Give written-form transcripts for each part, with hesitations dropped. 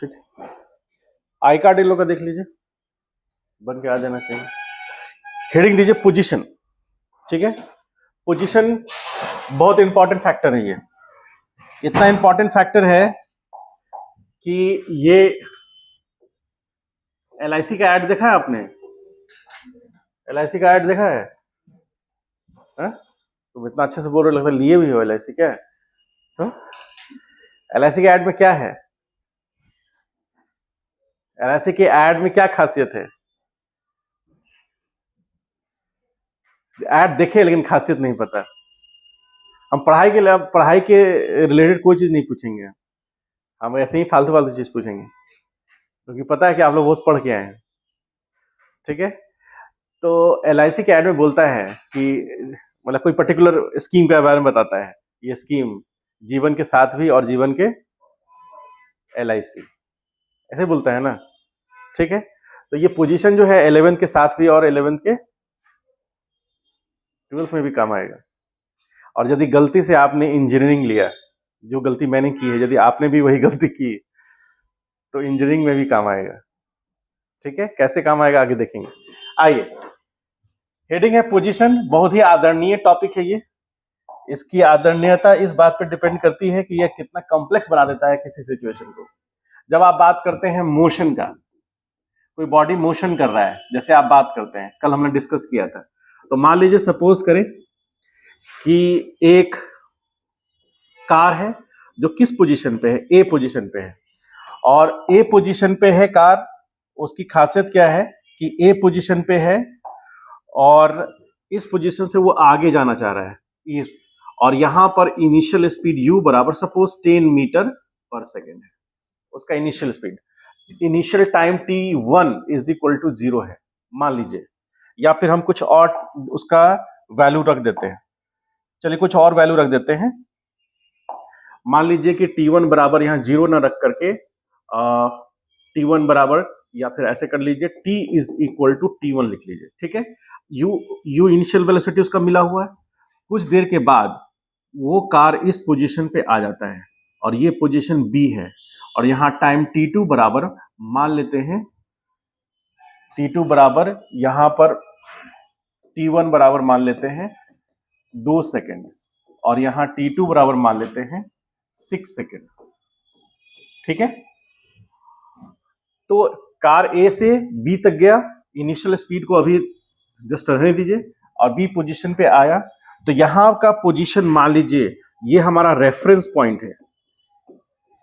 ठीक है, I card इन लोग का देख लीजिए, बन के आ जाना चाहिए। हेडिंग दीजिए पोजीशन। ठीक है, पोजीशन बहुत इंपॉर्टेंट फैक्टर है। ये इतना इंपॉर्टेंट फैक्टर है कि ये LIC का ऐड देखा है आपने? LIC का ऐड देखा है? तुम इतना अच्छे से बोल रहे हो, लगता है लिए भी हो LIC क्या है? तो LIC के ऐड में क्या है? LIC के ऐड में क्या खासियत है? ऐड देखे लेकिन खासियत नहीं पता। हम पढ़ाई के रिलेटेड कोई चीज नहीं पूछेंगे, हम ऐसे ही फालतू फालतू चीज पूछेंगे, क्योंकि पता है कि आप लोग बहुत पढ़ के आए हैं। ठीक है, तो LIC के ऐड में बोलता है कि मतलब कोई पर्टिकुलर स्कीम के बारे में बताता है, ये स्कीम जीवन के साथ भी और जीवन के LIC ऐसे बोलता है ना। ठीक है, तो ये पोजीशन जो है 11th के साथ भी और 11th के 12th में भी काम आएगा। और यदि गलती से आपने इंजीनियरिंग लिया, जो गलती मैंने की है, यदि आपने भी वही गलती की तो इंजीनियरिंग में भी काम आएगा। ठीक है, कैसे काम आएगा आगे देखेंगे। आइए, हेडिंग है पोजीशन, बहुत ही आदरणीय टॉपिक है ये। इसकी आदरणीयता इस बात पर डिपेंड करती है कि यह कितना कॉम्प्लेक्स बना देता है किसी सिचुएशन को। जब आप बात करते हैं मोशन का, कोई बॉडी मोशन कर रहा है, जैसे आप बात करते हैं, कल हमने डिस्कस किया था, तो मान लीजिए सपोज करें कि एक कार है जो किस पोजीशन पे है? ए पोजीशन पे है। और ए पोजीशन पे है कार, उसकी खासियत क्या है कि ए पोजीशन पे है और इस पोजीशन से वो आगे जाना चाह रहा है इस, और यहां पर इनिशियल स्पीड u बराबर सपोज 10 मीटर पर सेकेंड है उसका initial speed. Initial time t1 is equal to 0 है मान लीजिए, या फिर हम कुछ और उसका वैल्यू रख देते हैं। चलिए कुछ और वैल्यू रख देते हैं, मान लीजिए कि t1 बराबर यहां 0 ना रख करके t1 बराबर, या फिर ऐसे कर लीजिए t is equal to t1 लिख लीजिए। ठीक है, u इनिशियल वेलोसिटी उसका मिला हुआ है। कुछ देर के बाद वो कार इस पोजीशन पे आ जाता है और ये पोजीशन B है, और यहां टाइम t2 बराबर मान लेते हैं, t2 बराबर यहां पर t1 बराबर मान लेते हैं 2 सेकेंड, और यहां t2 बराबर मान लेते हैं 6 सेकेंड। ठीक है, तो कार A से B तक गया, इनिशियल स्पीड को अभी जस्ट रहने दीजिए, और B पोजीशन पे आया, तो यहां का पोजीशन मान लीजिए ये हमारा रेफरेंस पॉइंट है।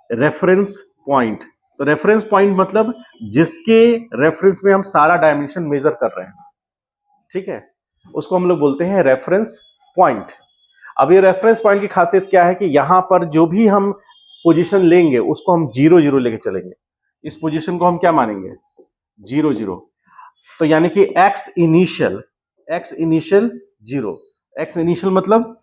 रेफरेंस पॉइंट, तो रेफरेंस पॉइंट मतलब जिसके रेफरेंस में हम सारा डायमेंशन मेजर कर रहे हैं। ठीक है, उसको हम लोग बोलते हैं रेफरेंस पॉइंट। अब ये रेफरेंस पॉइंट की खासियत क्या है कि यहां पर जो भी हम पोजीशन लेंगे उसको हम 0 0 लेके चलेंगे। इस पोजीशन को हम क्या मानेंगे? 0 0। तो यानी कि x इनिशियल 0, x इनिशियल मतलब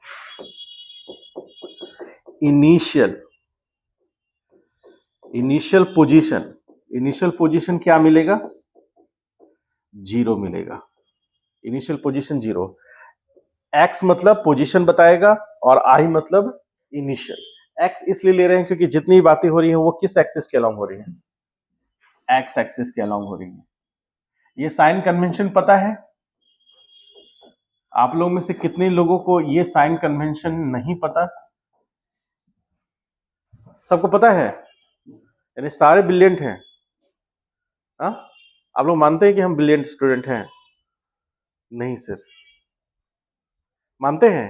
इनिशियल पोजीशन क्या मिलेगा? 0 मिलेगा। Initial position 0। x मतलब पोजीशन बताएगा और i मतलब इनिशियल। x इसलिए ले रहे हैं क्योंकि जितनी बातें हो रही हैं वो किस एक्सिस के अलोंग हो रही हैं? x एक्सिस के अलोंग हो रही हैं। ये साइन कन्वेंशन पता है? आप लोगों में से कितने लोगों को ये साइन कन्वेंशन नहीं पता? सबको पता है? यानी सारे ब्रिलियंट हैं। हाँ, आप लोग मानते हैं कि हम ब्रिलियंट स्टूडेंट हैं? नहीं सर, मानते हैं?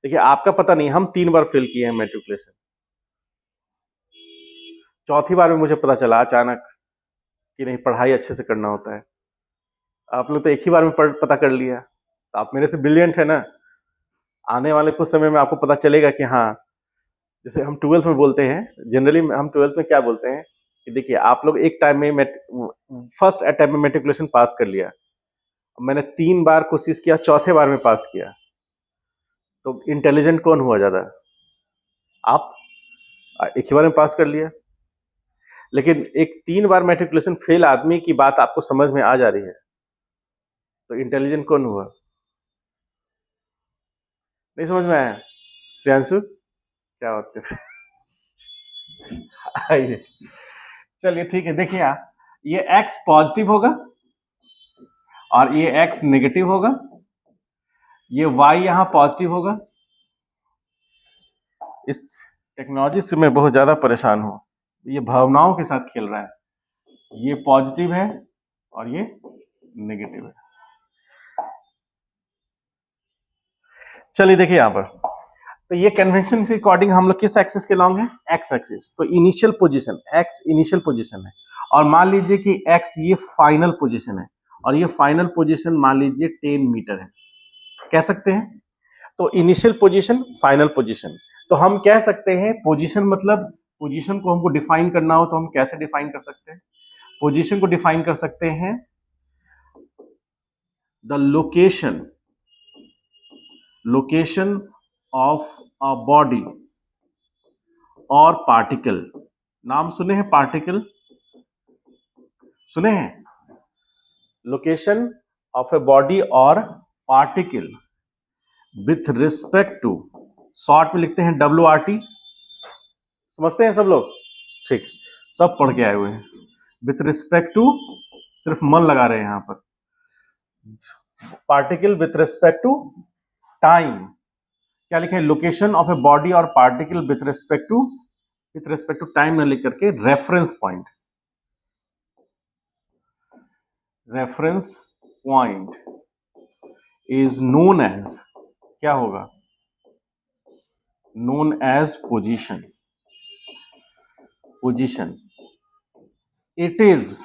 देखिए आपका पता नहीं, हम 3 बार फेल किए हैं मैट्रिकुलेशन। चौथी बार में मुझे पता चला अचानक कि नहीं, पढ़ाई अच्छे से करना होता है। आप लोग तो एक ही बार में पता कर लिया, तो आप मेरे से ब्रिलियंट है ना। आने वाले कुछ समय में आपको पता चलेगा कि हाँ, जैसे हम 12th में बोलते हैं, जनरली हम 12th में क्या बोलते हैं कि देखिए आप लोग एक टाइम में फर्स्ट अटेम्प्ट में मैट्रिकुलेशन पास कर लिया, मैंने 3 बार कोशिश किया, चौथे बार में पास किया, तो इंटेलिजेंट कौन हुआ ज्यादा? आप। एक ही बार में पास कर लिया। लेकिन एक 3 बार मैट्रिकुलेशन फेल आदमी की बात आपको समझ में आ जा रही है, तो इंटेलिजेंट कौन हुआ? नहीं समझ में आया? प्रियांशु क्या बात कर ये चलिए ठीक है, देखिए आप, ये x पॉजिटिव होगा और ये x नेगेटिव होगा, ये y यहां पॉजिटिव होगा। इस टेक्नोलॉजी से मैं बहुत ज्यादा परेशान हूं, ये भावनाओं के साथ खेल रहा है। ये पॉजिटिव है और ये नेगेटिव है। चलिए देखिए यहां पर, तो ये कन्वेंशन के अकॉर्डिंग हम लोग किस एक्सिस के लॉन्ग है? X axis. तो initial position, X initial position है, और मान लीजिए कि एक्स ये फाइनल पोजीशन है, और ये फाइनल पोजीशन मान लीजिए 10 मीटर है, कह सकते हैं। तो इनिशियल पोजीशन, फाइनल पोजीशन, तो हम कह सकते हैं पोजीशन मतलब, पोजीशन को हमको डिफाइन करना हो तो हम कैसे डिफाइन कर सकते हैं? पोजीशन को डिफाइन कर सकते हैं, the location of a body or particle. नाम सुने हैं पार्टिकल? सुने हैं? Location of a body or particle with respect to, short में लिखते हैं WRT। समझते हैं सब लोग? ठीक, सब पढ़ के आए हुए हैं। विथ रिस्पेक्ट टू, सिर्फ मन लगा रहे हैं यहां पर। Particle with respect to time, क्या लिखे? Location of a body or particle with respect to time में लिख करके reference point is known as, क्या होगा? Known as position. It is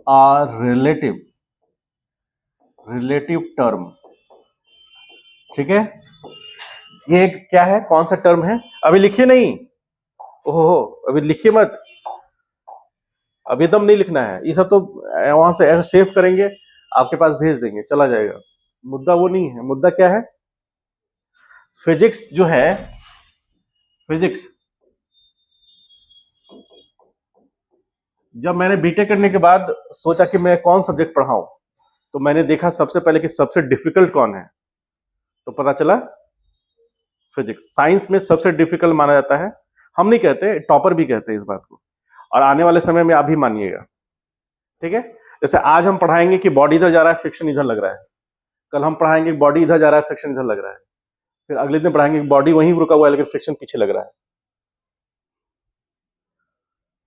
a relative term. ठीक है, ये एक क्या है, कौन सा टर्म है? अभी लिखिए नहीं, ओहो अभी लिखिए मत, अभी एकदम नहीं लिखना है। ये सब तो वहां से ऐसे सेव करेंगे, आपके पास भेज देंगे, चला जाएगा। मुद्दा वो नहीं है, मुद्दा क्या है? फिजिक्स जो है, फिजिक्स जब मैंने बीटेक करने के बाद सोचा कि मैं कौन सब्जेक्ट पढ़ाऊं, तो मैंने देखा सबसे पहले कि सबसे डिफिकल्ट कौन है, तो पता चला फिजिक्स। साइंस में सबसे डिफिकल्ट माना जाता है, हम नहीं कहते, टॉपर भी कहते हैं इस बात को, और आने वाले समय में आप भी मानिएगा। ठीक है, जैसे आज हम पढ़ाएंगे कि बॉडी इधर जा रहा है, फ्रिक्शन इधर लग रहा है, कल हम पढ़ाएंगे बॉडी इधर जा रहा है, फ्रिक्शन इधर लग रहा है, फिर अगले दिन पढ़ाएंगे बॉडी वहीं रुका हुआ है लेकिन फ्रिक्शन पीछे लग रहा है।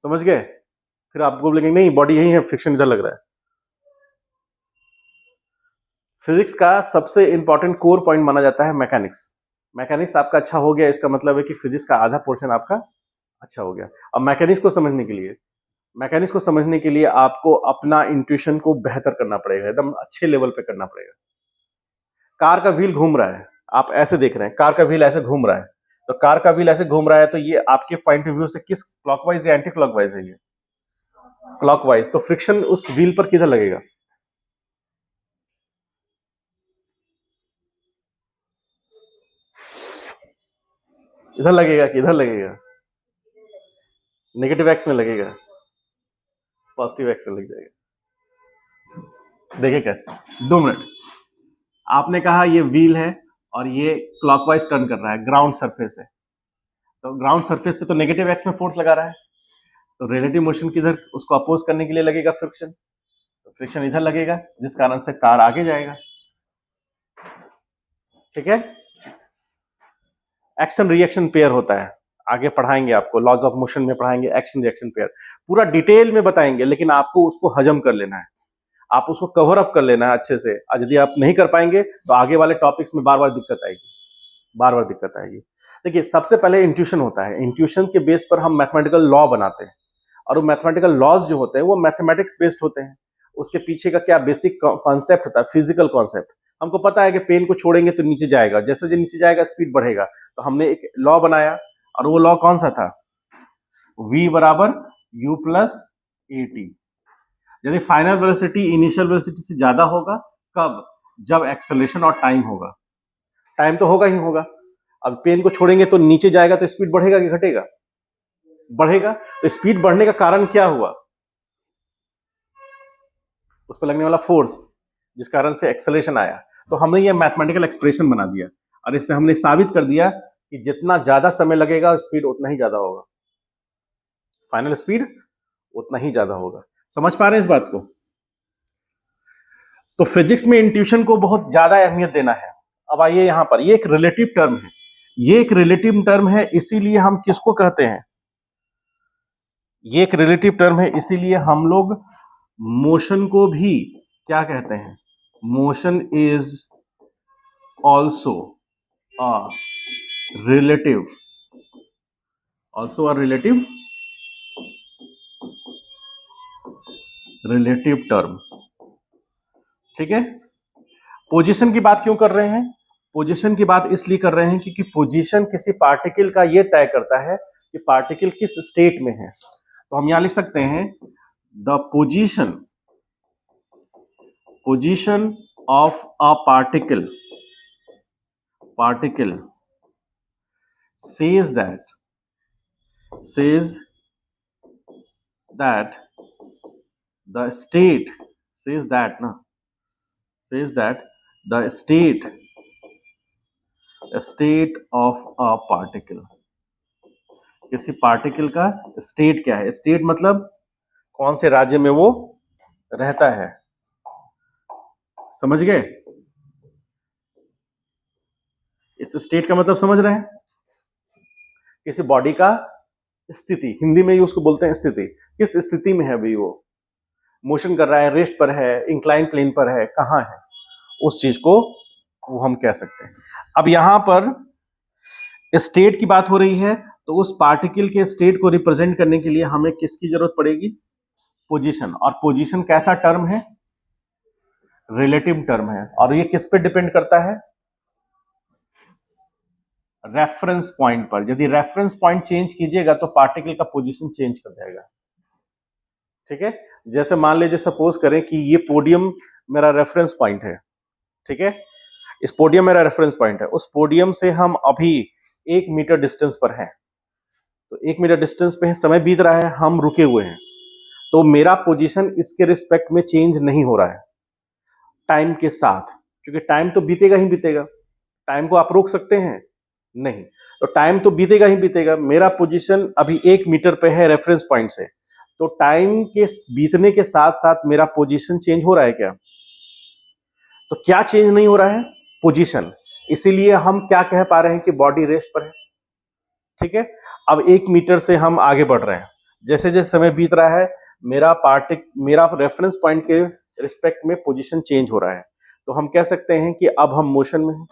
समझ गए? फिर आपको बोलेंगे नहीं बॉडी यही है, फ्रिक्शन इधर लग रहा है। फिजिक्स का सबसे इंपॉर्टेंट कोर पॉइंट माना जाता है मैकेनिक्स आपका अच्छा हो गया, इसका मतलब है कि फिजिक्स का आधा पोर्शन आपका अच्छा हो गया। अब मैकेनिक्स को समझने के लिए आपको अपना इंट्यूशन को बेहतर करना पड़ेगा, एकदम अच्छे लेवल पे करना पड़ेगा। कार का व्हील घूम रहा है, आप ऐसे देख रहे हैं, कार का व्हील ऐसे घूम रहा है, तो कार का व्हील ऐसे घूम रहा है, तो ये आपके पॉइंट ऑफ व्यू से किस क्लॉकवाइज या एंटी क्लॉकवाइज है? ये क्लॉकवाइज। तो फ्रिक्शन उस व्हील पर किधर लगेगा? इधर लगेगा कि इधर लगेगा? नेगेटिव एक्स में लगेगा, पॉजिटिव एक्स में लग जाएगा। देखिए कैसे, 2 मिनट। आपने कहा ये व्हील है और ये क्लॉकवाइज टर्न कर रहा है, ग्राउंड सरफेस है, तो ग्राउंड सरफेस पे तो नेगेटिव एक्स में फोर्स लगा रहा है, तो रिलेटिव मोशन किधर उसको अपोज करने के लिए लगेगा? फ्रिक्शन। तो फ्रिक्शन इधर लगेगा, जिस कारण से कार आगे जाएगा। ठीक है, एक्शन रिएक्शन पेयर होता है, आगे पढ़ाएंगे आपको, लॉज ऑफ मोशन में पढ़ाएंगे एक्शन रिएक्शन पेयर, पूरा डिटेल में बताएंगे, लेकिन आपको उसको हजम कर लेना है, आप उसको कवर अप कर लेना है अच्छे से। और यदि आप नहीं कर पाएंगे तो आगे वाले टॉपिक्स में बार बार दिक्कत आएगी। देखिए सबसे पहले इंट्यूशन होता है, इंट्यूशन के बेस पर हम मैथमेटिकल लॉ बनाते हैं, और वो मैथमेटिकल लॉज जो होते हैं वो मैथमेटिक्स बेस्ड होते हैं। उसके पीछे का क्या बेसिक कॉन्सेप्ट होता है? Physical concept. हमको पता है कि पेन को छोड़ेंगे तो नीचे जाएगा, जैसे जो नीचे जाएगा स्पीड बढ़ेगा, तो हमने एक लॉ बनाया, और वो लॉ कौन सा था? v बराबर u प्लस ए टी। यदि फाइनल वेलोसिटी इनिशियल वेलोसिटी से ज्यादा होगा, कब? जब एक्सेलरेशन और टाइम होगा। टाइम तो होगा ही होगा, अब पेन को छोड़ेंगे तो नीचे जाएगा, तो स्पीड बढ़ेगा कि घटेगा? बढ़ेगा। तो स्पीड बढ़ने का कारण क्या हुआ? उस पर लगने वाला फोर्स, जिस कारण से एक्सेलरेशन आया। तो हमने ये मैथमेटिकल एक्सप्रेशन बना दिया, और इससे हमने साबित कर दिया कि जितना ज्यादा समय लगेगा स्पीड उतना ही ज्यादा होगा, फाइनल स्पीड उतना ही ज्यादा होगा। समझ पा रहे हैं इस बात को? तो फिजिक्स में इंट्यूशन को बहुत ज्यादा अहमियत देना है। अब आइए यहां पर, ये एक रिलेटिव टर्म है, ये एक रिलेटिव टर्म है, इसीलिए हम किसको कहते हैं, ये एक रिलेटिव टर्म है, इसीलिए हम लोग मोशन को भी क्या कहते हैं, motion is also a relative, also a relative term. ठीक है। पोजीशन की बात क्यों कर रहे हैं, पोजीशन की बात इसलिए कर रहे हैं क्योंकि पोजीशन किसी पार्टिकल का यह तय करता है कि पार्टिकल किस स्टेट में है। तो हम यहां लिख सकते हैं the position of a particle says that the state says that the state of a particle, किसी पार्टिकल का स्टेट क्या है, स्टेट मतलब कौन से राज्य में वो रहता है। समझ गए? इस स्टेट का मतलब समझ रहे हैं, किसी बॉडी का स्थिति, हिंदी में ही उसको बोलते हैं स्थिति, किस स्थिति में है अभी वो, मोशन कर रहा है, रेस्ट पर है, इंक्लाइन प्लेन पर है, कहां है, उस चीज को वो हम कह सकते हैं। अब यहां पर स्टेट की बात हो रही है, तो उस पार्टिकल के स्टेट को रिप्रेजेंट करने के लिए हमें किसकी जरूरत पड़ेगी, पोजीशन। और पोजीशन कैसा टर्म है, रिलेटिव टर्म है, और ये किस पे डिपेंड करता है, रेफरेंस पॉइंट पर। यदि रेफरेंस पॉइंट चेंज कीजिएगा तो पार्टिकल का पोजीशन चेंज कर जाएगा। ठीक है। जैसे मान लीजिए, सपोज करें कि ये पोडियम मेरा रेफरेंस पॉइंट है, ठीक है, इस पोडियम मेरा रेफरेंस पॉइंट है, उस पोडियम से हम अभी 1 मीटर डिस्टेंस पर हैं, तो 1 मीटर डिस्टेंस पे है, समय बीत रहा है, हम रुके हुए हैं, तो मेरा पोजीशन इसके रिस्पेक्ट में चेंज नहीं हो रहा है टाइम के साथ, क्योंकि टाइम तो बीतेगा ही बीतेगा, टाइम को आप रोक सकते हैं नहीं, तो टाइम तो बीतेगा ही बीतेगा। मेरा पोजीशन अभी 1 मीटर पे है रेफरेंस पॉइंट से, तो टाइम के बीतने के साथ साथ मेरा पोजीशन चेंज हो रहा है क्या, तो क्या चेंज नहीं हो रहा है, पोजीशन। इसीलिए हम क्या कह पा रहे हैं कि बॉडी रेस्ट पर है। ठीक है। अब 1 मीटर से हम आगे बढ़ रहे हैं, जैसे जैसे समय बीत रहा है मेरा रेफरेंस पॉइंट के रिस्पेक्ट में पोजीशन चेंज हो रहा है, तो हम कह सकते हैं कि अब हम मोशन में हैं।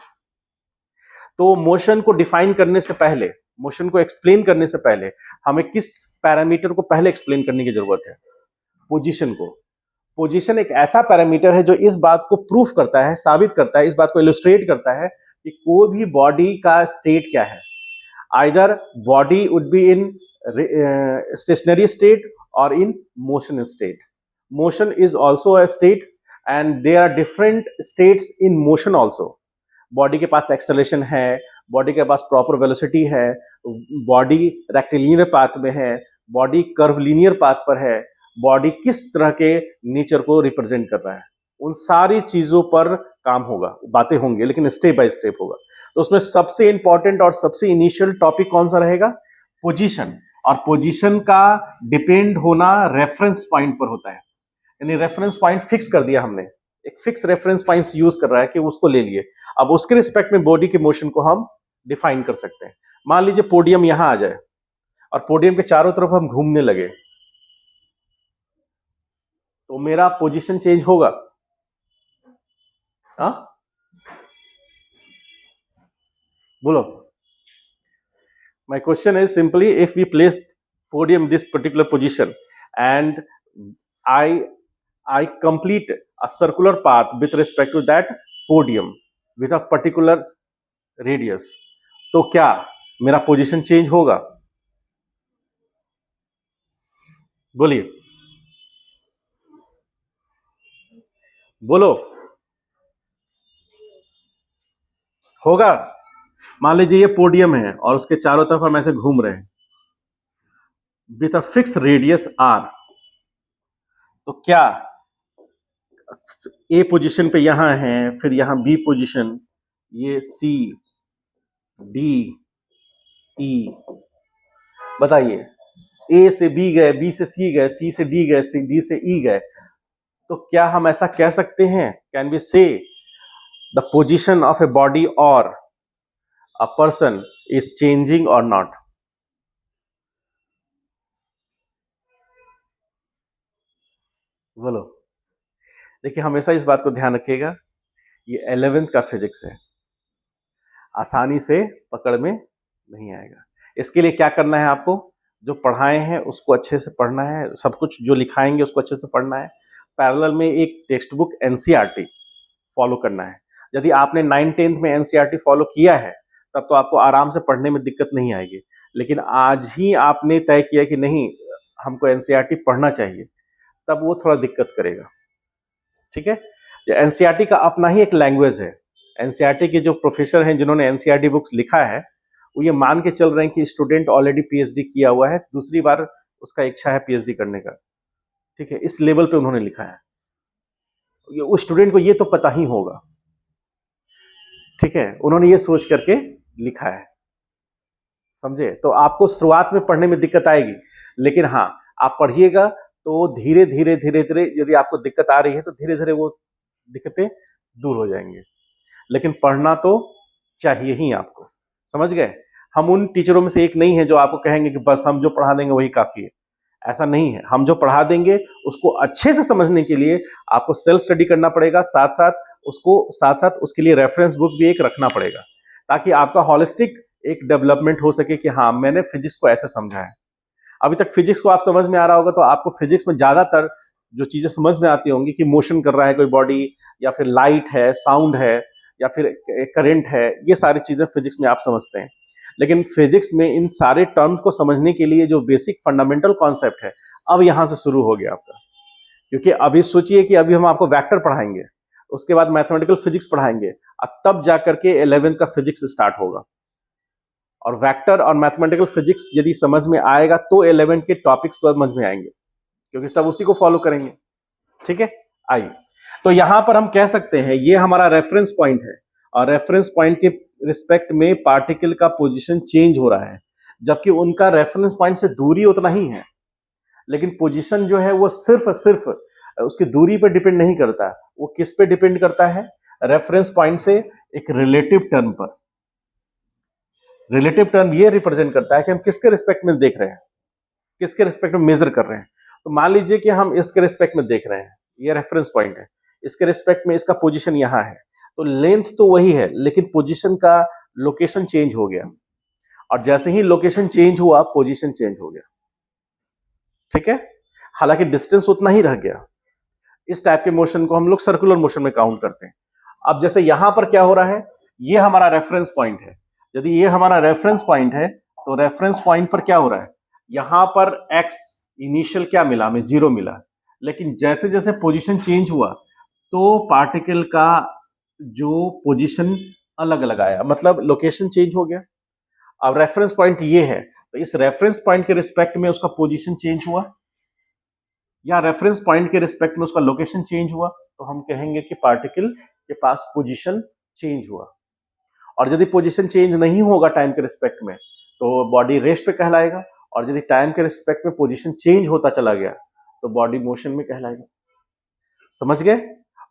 तो मोशन को डिफाइन करने से पहले, मोशन को एक्सप्लेन करने से पहले हमें किस पैरामीटर को पहले एक्सप्लेन करने की जरूरत है, पोजीशन को। पोजीशन एक ऐसा पैरामीटर है जो इस बात को प्रूफ करता है, साबित करता है, इस बात को इलस्ट्रेट करता है कि कोई भी बॉडी का स्टेट क्या है। Either body would be in stationary state और in motion state. Motion is also a state and there are different states in motion also. Body के पास एक्सेलरेशन है, बॉडी के पास प्रॉपर वेलोसिटी है, बॉडी रेक्टिलिनियर पाथ में है, body curvilinear path पर है, बॉडी किस तरह के नेचर को रिप्रेजेंट कर रहा है, उन सारी चीजों पर काम होगा, बातें होंगी, लेकिन स्टेप बाय स्टेप होगा। तो उसमें सबसे इंपॉर्टेंट और सबसे इनिशियल टॉपिक कौन सा रहेगा, पोजीशन। और पोजीशन का डिपेंड होना रेफरेंस पॉइंट पर होता है, यानी रेफरेंस पॉइंट फिक्स कर दिया हमने, एक फिक्स रेफरेंस पॉइंट यूज कर रहा है कि उसको ले लिए, अब उसके रिस्पेक्ट में बॉडी के मोशन को हम डिफाइन कर सकते हैं। मान लीजिए पोडियम यहां आ जाए और पोडियम के चारों तरफ हम घूमने लगे, तो मेरा पोजीशन चेंज होगा। हाँ बोलो। My question is simply, if we place podium this particular position and I complete a circular path with respect to that podium with a particular radius, तो क्या मेरा पोजीशन चेंज होगा, बोलिए बोलो। होगा। मान लीजिए ये पोडियम है और उसके चारों तरफ हम ऐसे घूम रहे हैं with a fix radius r, तो क्या ए पोजीशन पे यहां है, फिर यहां बी पोजीशन, ये सी डी ई। बताइए, ए से बी गए, बी से सी गए, सी से डी गए, सी डी से ई गए, तो क्या हम ऐसा कह सकते हैं, कैन बी से the position of a body और अ पर्सन इज चेंजिंग और नॉट? बोलो। देखिए, हमेशा इस बात को ध्यान रखिएगा, ये 11th का फिजिक्स है, आसानी से पकड़ में नहीं आएगा। इसके लिए क्या करना है आपको, जो पढ़ाए हैं उसको अच्छे से पढ़ना है, सब कुछ जो लिखाएंगे उसको अच्छे से पढ़ना है। पैरेलल में एक टेक्स्ट बुक एनसीईआरटी फॉलो करना है। यदि आपने 9th-10th में एनसीईआरटी फॉलो किया है तब तो आपको आराम से पढ़ने में दिक्कत नहीं आएगी, लेकिन आज ही आपने तय किया कि नहीं हमको एनसीईआरटी पढ़ना चाहिए, तब वो थोड़ा दिक्कत करेगा। ठीक है, एनसीईआरटी का अपना ही एक लैंग्वेज है। एनसीईआरटी के जो प्रोफेसर हैं जिन्होंने एनसीईआरटी बुक्स लिखा है, वो ये मान के चल रहे हैं कि स्टूडेंट ऑलरेडी पीएचडी किया हुआ है, दूसरी बार उसका इच्छा है पीएचडी करने का। ठीक है, इस लेवल पे उन्होंने लिखा है, उस स्टूडेंट को ये तो पता ही होगा। ठीक है, उन्होंने ये सोच करके लिखा है, समझे? तो आपको शुरुआत में पढ़ने में दिक्कत आएगी, लेकिन हाँ आप पढ़िएगा तो धीरे धीरे धीरे धीरे यदि आपको दिक्कत आ रही है तो धीरे धीरे वो दिक्कतें दूर हो जाएंगी। लेकिन पढ़ना तो चाहिए ही आपको, समझ गए? हम उन टीचरों में से एक नहीं है जो आपको कहेंगे कि बस हम जो पढ़ा देंगे वही काफी है। ऐसा नहीं है, हम जो पढ़ा देंगे उसको अच्छे से समझने के लिए आपको सेल्फ स्टडी करना पड़ेगा, साथ साथ उसके लिए रेफरेंस बुक भी एक रखना पड़ेगा, ताकि आपका हॉलिस्टिक एक डेवलपमेंट हो सके कि हाँ मैंने फिजिक्स को ऐसे समझा है। अभी तक फिजिक्स को आप समझ में आ रहा होगा तो आपको फिजिक्स में ज्यादातर जो चीजें समझ में आती होंगी कि मोशन कर रहा है कोई बॉडी, या फिर लाइट है, साउंड है, या फिर करंट है, ये सारी चीजें फिजिक्स में आप समझते हैं। लेकिन फिजिक्स में इन सारे टर्म्स को समझने के लिए जो बेसिक फंडामेंटल कॉन्सेप्ट है, अब यहां से शुरू हो गया आपका। क्योंकि अभी सोचिए कि अभी हम आपको वेक्टर पढ़ाएंगे, उसके बाद मैथमेटिकल फिजिक्स पढ़ाएंगे, और तब जाकर के 11th का फिजिक्स स्टार्ट होगा। और वेक्टर और मैथमेटिकल फिजिक्स यदि समझ में आएगा तो 11 के टॉपिक्स समझ में आएंगे, क्योंकि सब उसी को फॉलो करेंगे। ठीक है, आइए, तो यहां पर हम कह सकते हैं ये हमारा रेफरेंस पॉइंट है, और रेफरेंस पॉइंट के रिस्पेक्ट में पार्टिकल का पोजीशन चेंज हो रहा है, जबकि उनका रेफरेंस पॉइंट से दूरी उतना ही है, लेकिन पोजीशन जो है वो सिर्फ सिर्फ उसकी दूरी पर डिपेंड नहीं करता, वो किस पे डिपेंड करता है, रेफरेंस पॉइंट से एक रिलेटिव टर्म पर। रिलेटिव टर्म ये रिप्रेजेंट करता है कि हम किसके रिस्पेक्ट में देख रहे हैं, किसके रिस्पेक्ट में मेजर कर रहे हैं। तो मान लीजिए कि हम इसके रिस्पेक्ट में देख रहे हैं, ये रेफरेंस पॉइंट है, इसके रिस्पेक्ट में इसका पोजीशन यहां है, तो लेंथ तो वही है लेकिन पोजीशन का लोकेशन चेंज हो गया, और जैसे ही लोकेशन चेंज हुआ पोजीशन चेंज हो गया। ठीक है, हालांकि डिस्टेंस उतना ही रह गया। इस टाइप के मोशन को हम लोग सर्कुलर मोशन में काउंट करते हैं। अब जैसे यहां पर क्या हो रहा है, ये हमारा रेफरेंस पॉइंट है, यदि ये हमारा रेफरेंस पॉइंट है तो रेफरेंस पॉइंट पर क्या हो रहा है, यहां पर x इनिशियल क्या मिला, हमें 0 मिला, लेकिन जैसे जैसे पोजीशन चेंज हुआ तो पार्टिकल का जो पोजीशन अलग अलग आया, मतलब लोकेशन चेंज हो गया। अब रेफरेंस पॉइंट ये है, तो इस रेफरेंस पॉइंट के रिस्पेक्ट में उसका पोजीशन चेंज हुआ, या रेफरेंस पॉइंट के रिस्पेक्ट में उसका लोकेशन चेंज हुआ, तो हम कहेंगे कि पार्टिकल के पास पोजीशन चेंज हुआ। और यदि पोजीशन चेंज नहीं होगा टाइम के रिस्पेक्ट में तो बॉडी रेस्ट पे कहलाएगा, और यदि टाइम के रिस्पेक्ट में पोजीशन चेंज होता चला गया तो बॉडी मोशन में कहलाएगा। समझ गए?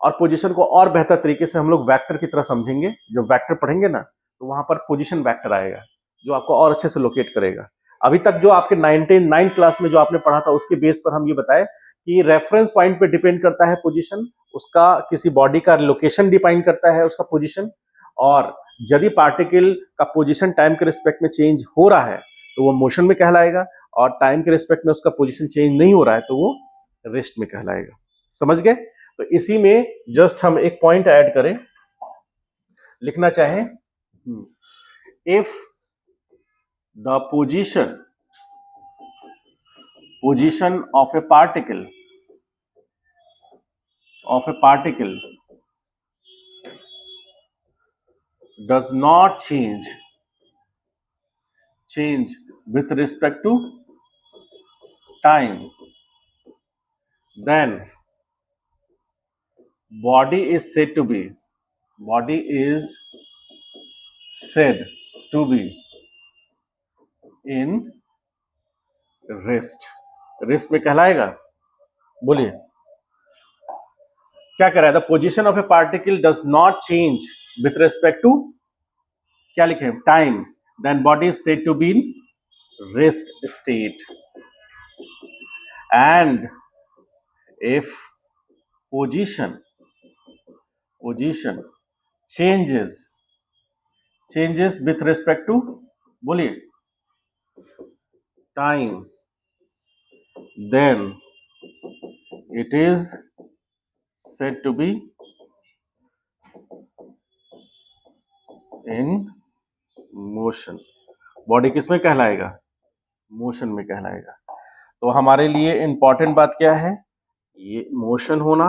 और पोजीशन को और बेहतर तरीके से हम लोग वेक्टर की तरह समझेंगे। जब वेक्टर पढ़ेंगे ना तो वहां पर पोजीशन वेक्टर आएगा जो आपको और अच्छे से लोकेट करेगा। अभी तक जो आपके 9th क्लास में जो आपने पढ़ा था उसके बेस पर हम ये बताए कि रेफरेंस पॉइंट पे डिपेंड करता है पोजीशन, उसका किसी बॉडी का लोकेशन डिपेंड करता है उसका पोजीशन, और यदि पार्टिकल का पोजीशन टाइम के रिस्पेक्ट में चेंज हो रहा है तो वो मोशन में कहलाएगा, और टाइम के रिस्पेक्ट में उसका पोजीशन चेंज नहीं हो रहा है तो वो रेस्ट में कहलाएगा। समझ गए? तो इसी में जस्ट हम एक पॉइंट ऐड करें, लिखना चाहें, if the position of a particle does not change with respect to time, then body is said to be in rest. Rest में कहलाएगा, बोलिए क्या कह रहा है? The position of a particle does not change with respect to, क्या लिखे, time, then body is said to be in rest state. And if position changes with respect to, बोलिए, time, then it is said to be in motion। Body किस में कहलाएगा? Motion में कहलाएगा। तो हमारे लिए इंपॉर्टेंट बात क्या है? ये मोशन होना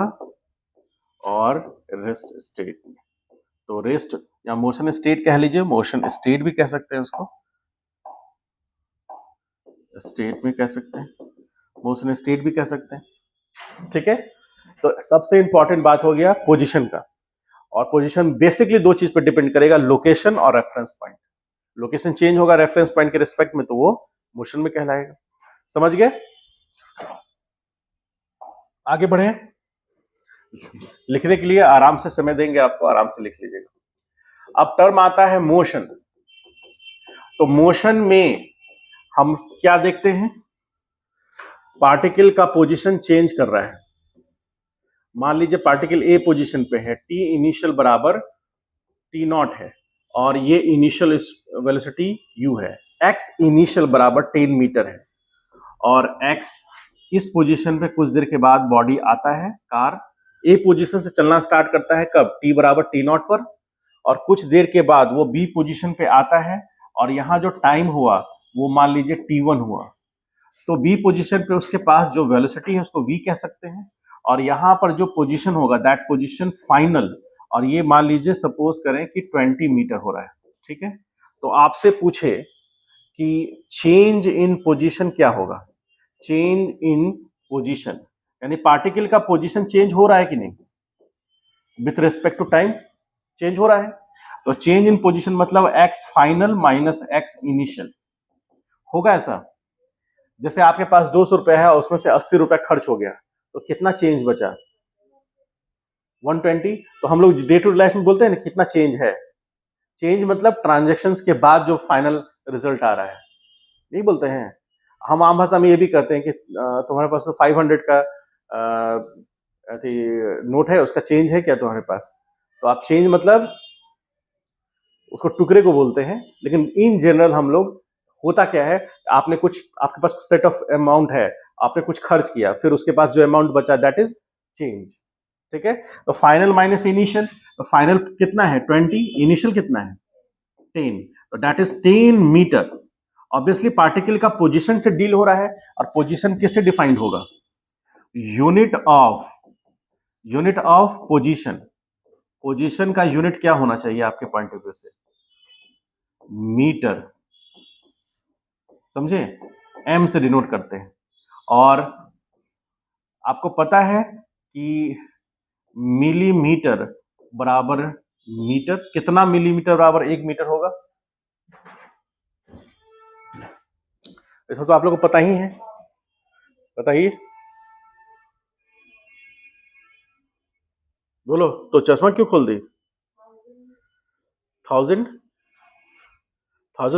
और रेस्ट स्टेट में। तो रेस्ट या मोशन स्टेट कह लीजिए, मोशन स्टेट भी कह सकते हैं उसको, स्टेट में कह सकते हैं, मोशन स्टेट भी कह सकते हैं। ठीक है, तो सबसे इंपॉर्टेंट बात हो गया पोजीशन का। और पोजीशन बेसिकली दो चीज पर डिपेंड करेगा, लोकेशन और रेफरेंस पॉइंट। लोकेशन चेंज होगा रेफरेंस पॉइंट के रिस्पेक्ट में तो वो मोशन में कहलाएगा। समझ गए? आगे बढ़े, लिखने के लिए आराम से समय देंगे आपको, आराम से लिख लीजिएगा। अब टर्म आता है मोशन। तो मोशन में हम क्या देखते हैं? पार्टिकल का पोजीशन चेंज कर रहा है। मान लीजिए पार्टिकल ए पोजीशन पे है, टी इनिशियल बराबर टी नॉट है और ये इनिशियल वेलोसिटी यू है। एक्स इनिशियल बराबर 10 मीटर है और एक्स इस पोजीशन पे कुछ देर के बाद बॉडी आता है, कार ए पोजीशन से चलना स्टार्ट करता है कब? टी बराबर टी नॉट पर, और कुछ देर के बाद वो बी पोजीशन पे आता है और यहाँ जो टाइम हुआ वो मान लीजिए t1 हुआ। तो बी पोजीशन पे उसके पास जो वेलोसिटी है उसको v कह सकते हैं, और यहाँ पर जो पोजीशन होगा दैट पोजीशन फाइनल, और ये मान लीजिए सपोज करें कि 20 मीटर हो रहा है। ठीक है, तो आपसे पूछे कि चेंज इन पोजीशन क्या होगा? चेंज इन पोजीशन यानी पार्टिकल का पोजीशन चेंज हो रहा है कि नहीं? With respect to time change हो रहा है। तो चेंज इन पोजीशन मतलब x final minus x initial होगा। ऐसा जैसे आपके पास 200 रुपए है और उसमें से 80 रुपए खर्च हो गया, तो कितना चेंज बचा? 120। तो हम लोग डे टू लाइफ में बोलते हैं ना कितना चेंज है। चेंज मतलब ट्रांजैक्शंस के बाद जो फाइनल रिजल्ट आ रहा है, नहीं बोलते हैं। हम आम भाषा में ये भी कहते हैं कि तुम्हारे पास तो 500 का नोट है, उसका चेंज है क्या तुम्हारे पास? तो आप चेंज मतलब उसको टुकड़े को बोलते हैं, लेकिन इन जनरल हम लोग, होता क्या है, आपने कुछ, आपके पास सेट ऑफ अमाउंट है, आपने कुछ खर्च किया, फिर उसके पास जो अमाउंट बचा दैट इज चेंज। ठीक है, तो फाइनल माइनस इनिशियल, तो फाइनल कितना है 20, इनिशियल कितना है 10, तो that is 10 metre. Obviously particle का पोजीशन से डील हो रहा है, और पोजीशन किससे डिफाइंड होगा? Unit of position. पोजीशन का यूनिट क्या होना चाहिए आपके पॉइंट ऑफ व्यू से? मीटर, समझे? एम से डिनोट करते हैं। और आपको पता है कि मिलीमीटर बराबर मीटर, कितना मिलीमीटर बराबर 1 मीटर होगा? ऐसा तो आप लोगों को पता ही है, बताइए, बोलो। तो चश्मा क्यों खोल दी? 1000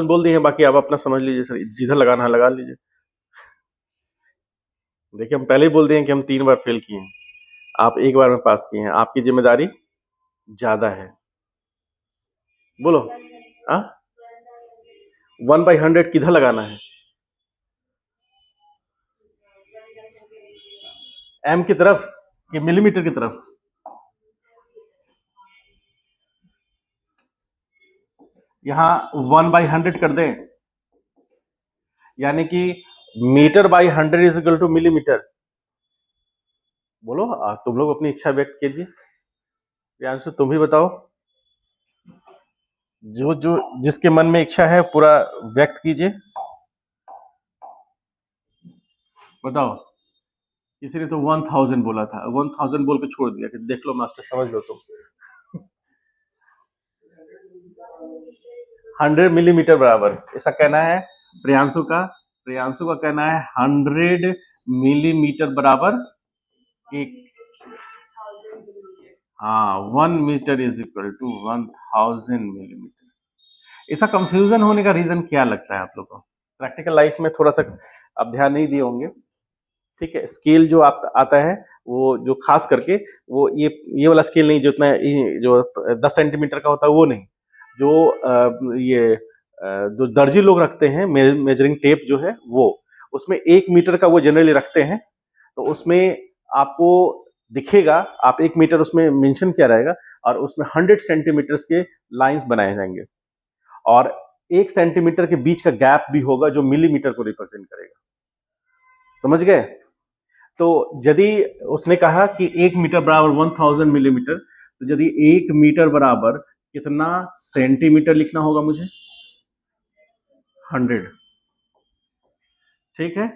बोल दिए हैं, बाकी आप अपना समझ लीजिए सर, जिधर लगाना है लगा लीजिए। देखिए हम पहले ही बोल दिए हैं कि हम 3 बार फेल किए हैं, आप 1 बार में पास किए हैं, आपकी जिम्मेदारी ज्यादा है। बोलो, 1/100 किधर लगाना है? एम की तरफ कि मिलीमीटर की तरफ? यहां 1/100 कर दें, यानी कि metre by 100 is equal to millimetre. बोलो, तुम लोग अपनी इच्छा व्यक्त कीजिए। प्रियांशु तुम भी बताओ, जो जो जिसके मन में इच्छा है पूरा व्यक्त कीजिए, बताओ। किसी ने तो 1000 बोला था, 1000 बोल के छोड़ दिया कि देख लो मास्टर, समझ लो तुम। 100 मिलीमीटर बराबर, ऐसा कहना है प्रियांशु का कहना है 100 मिलीमीटर बराबर एक, हाँ 1 metre is equal to 1000 millimetre. इसका कंफ्यूजन होने का रीजन क्या लगता है आप लोगों को? प्रैक्टिकल लाइफ में थोड़ा सा आप ध्यान नहीं दिए होंगे, ठीक है। स्केल जो आता है वो जो खास करके वो ये वाला स्केल नहीं, जो इतना जो 10 सेंटीमीटर का होता है वो नहीं, जो ये जो दर्जी लोग रखते हैं मेजरिंग टेप जो है वो, उसमें 1 मीटर का वो जनरली रखते हैं। तो उसमें आपको दिखेगा, आप 1 मीटर उसमें मेंशन किया रहेगा और उसमें 100 सेंटीमीटर्स के लाइंस बनाए जाएंगे और 1 सेंटीमीटर के बीच का गैप भी होगा जो मिलीमीटर को रिप्रेजेंट करेगा। समझ गए? तो यदि उसने कहा कि 1 मीटर बराबर 1000 मिलीमीटर, तो यदि 1 मीटर बराबर कितना सेंटीमीटर लिखना होगा मुझे? 100, ठीक है।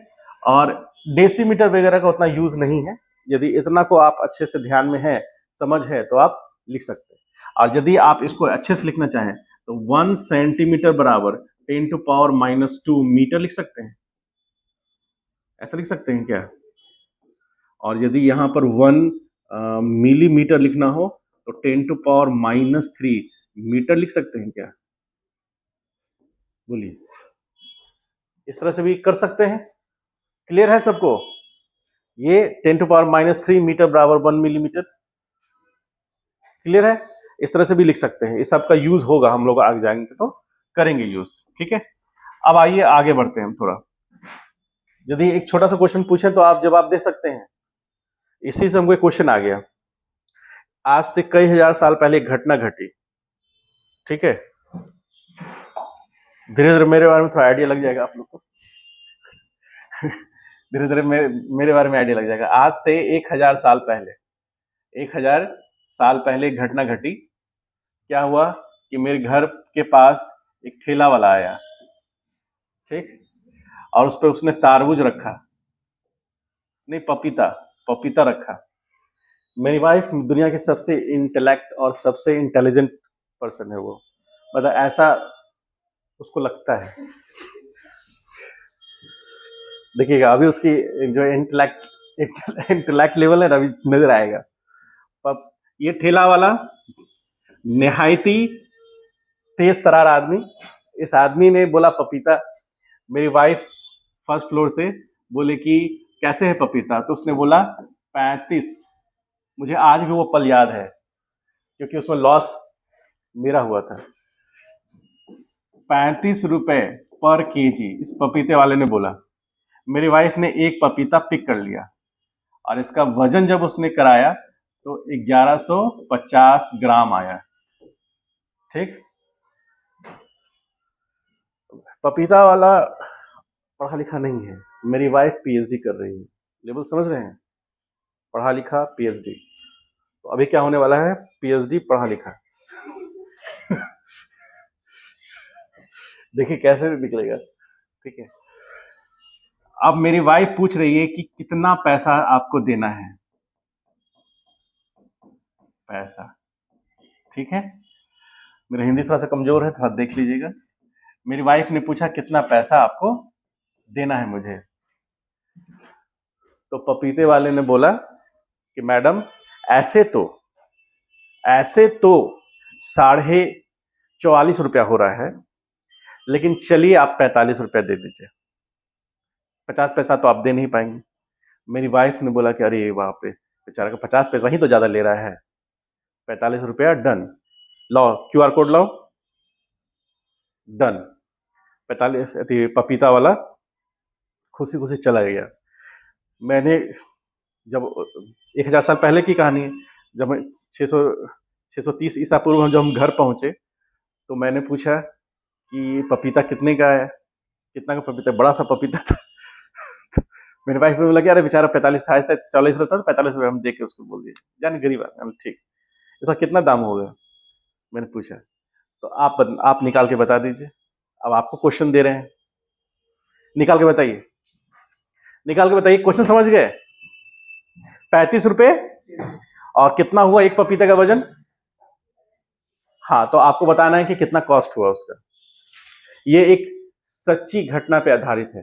और डेसीमीटर वगैरह का उतना यूज नहीं है, यदि इतना को आप अच्छे से ध्यान में है, समझ है, तो आप लिख सकते हैं। और यदि आप इसको अच्छे से लिखना चाहें तो 1 सेंटीमीटर बराबर 10⁻⁻2 मीटर लिख सकते हैं। ऐसा लिख सकते हैं क्या? और यदि यहां पर 1 मिलीमीटर लिखना हो तो 10⁻³ मीटर लिख सकते हैं क्या? बोलिए। इस तरह से भी कर सकते हैं। क्लियर है सबको? ये 10⁻³ मीटर बराबर 1 मिलीमीटर, क्लियर है? इस तरह से भी लिख सकते हैं। इस सब का यूज होगा, हम लोग आगे जाएंगे तो करेंगे यूज, ठीक है। अब आइए आगे बढ़ते हैं हम थोड़ा। यदि एक छोटा सा क्वेश्चन पूछे तो आप जवाब दे सकते हैं। इसी से हमको एक क्वेश्चन आ गया। आज से कई हजार साल पहले एक घटना घटी, ठीक है। धीरे धीरे मेरे बारे में थोड़ा आइडिया लग जाएगा आप लोग को। धीरे धीरे मेरे बारे में आइडिया लग जाएगा। आज से 1000 साल पहले, 1000 साल पहले एक घटना घटी। क्या हुआ कि मेरे घर के पास एक ठेला वाला आया, ठीक, और उस पर उसने तारबूज रखा, नहीं पपीता रखा। मेरी वाइफ दुनिया की सबसे इंटेलेक्ट और सबसे इंटेलिजेंट पर्सन है वो, मतलब ऐसा उसको लगता है। देखिएगा अभी उसकी जो इंटेलेक्ट लेवल है ना, अभी नजर आएगा। अब ये ठेला वाला निहायती तेज तरार आदमी, इस आदमी ने बोला पपीता। मेरी वाइफ फर्स्ट फ्लोर से बोले कि कैसे है पपीता, तो उसने बोला 35। मुझे आज भी वो पल याद है क्योंकि उसमें लॉस मेरा हुआ था। 35 रुपए पर केजी इस पपीते वाले ने बोला। मेरी वाइफ ने एक पपीता पिक कर लिया और इसका वजन जब उसने कराया तो 1150 ग्राम आया, ठीक। पपीता वाला पढ़ा लिखा नहीं है, मेरी वाइफ पीएचडी कर रही है। लेवल समझ रहे हैं? पढ़ा लिखा पीएचडी। तो अभी क्या होने वाला है? पीएचडी पढ़ा लिखा। देखिए कैसे निकलेगा, ठीक है। अब मेरी वाइफ पूछ रही है कि कितना पैसा आपको देना है, पैसा, ठीक है। मेरा हिंदी थोड़ा सा कमजोर है, थोड़ा देख लीजिएगा। मेरी वाइफ ने पूछा कितना पैसा आपको देना है मुझे। तो पपीते वाले ने बोला कि मैडम ऐसे तो 44.5 रुपया हो रहा है, लेकिन चलिए आप 45 रुपया दे दीजिए, 50 पैसा तो आप दे नहीं पाएंगे। मेरी वाइफ ने बोला कि अरे बाप रे, बेचारा का 50 पैसा ही तो ज्यादा ले रहा है, 45 रुपया डन, लाओ क्यूआर कोड लाओ, डन। 45 पपीता वाला खुशी खुशी चला गया। मैंने जब 1000 साल पहले की कहानी है, जब 630 ईसा पूर्व जब हम घर पहुंचे तो मैंने पूछा कि पपीता कितने का है, कितना का पपीता? बड़ा सा पपीता था। मेरे वाइफ ने बोला कि अरे बेचारा 45 आया था, 40 रुपया, 45 रुपये हम दे के उसको बोल दिए, जाने गरीब आदमी। ठीक, इसका कितना दाम होगा? मैंने पूछा। तो आप निकाल के बता दीजिए। अब आपको क्वेश्चन दे रहे हैं, निकाल के बताइए, निकाल के बताइए। क्वेश्चन समझ गए? 35 रुपए और कितना हुआ एक पपीते का वजन? हाँ, तो आपको बताना है कि कितना कॉस्ट हुआ उसका। ये एक सच्ची घटना पे आधारित है।